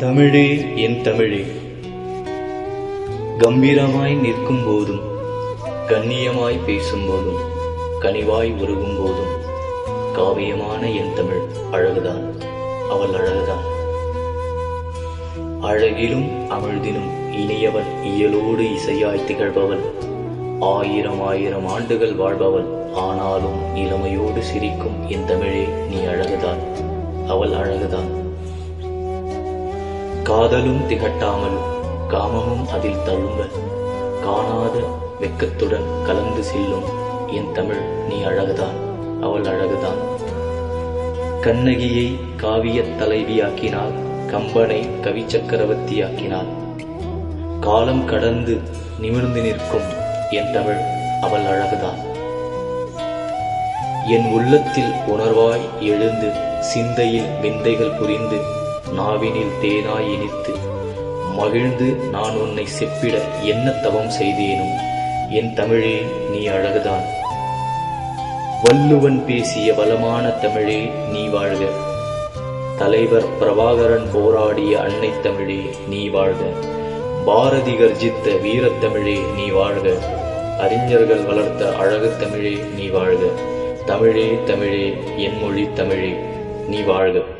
தமிழே என் தமிழே, கம்பீரமாய் நிற்கும் போதும் கண்ணியமாய் பேசும் போதும் கனிவாய் உருகும் போதும் காவியமான என் தமிழ் அழகுதான், அவள் அழகுதான். அழகிலும் அமிழ்திலும் இனியவள், இயலோடு இசையாய் திகழ்பவள், ஆயிரம் ஆயிரம் ஆண்டுகள் வாழ்பவள். ஆனாலும் இளமையோடு சிரிக்கும் என் தமிழே, நீ அழகுதான், அவள் அழகுதான். காதலும் திகட்டாமல் காமமும் அதில் தழும்ப, காணாத வெக்கத்துடன் கலந்து செல்லும் என் தமிழ், நீ அழகுதான், அவள் அழகுதான். கண்ணகியை காவியத் தலைவியாக்கினாள், கம்பனை கவி சக்கரவர்த்தியாக்கினாள். காலம் கடந்து நிமிர்ந்து நிற்கும் என் தமிழ், அவள் அழகுதான். என் உள்ளத்தில் உணர்வாய் எழுந்து, சிந்தையில் விந்தைகள் புரிந்து, நாவினில் தேனாய் இனித்து மகிழ்ந்து நான் உன்னை செப்பிட என்ன தவம் செய்தேனும் என் தமிழே, நீ அழகுதான். வள்ளுவன் பேசிய வளமான தமிழே, நீ வாழ்க. தலைவர் பிரபாகரன் போராடிய அன்னை தமிழே, நீ வாழ்க. பாரதி கர்ஜித்த வீரத்தமிழே, நீ வாழ்க. அறிஞர்கள் வளர்த்த அழகு தமிழே, நீ வாழ்க. தமிழே தமிழே, என் மொழி தமிழே, நீ வாழ்க.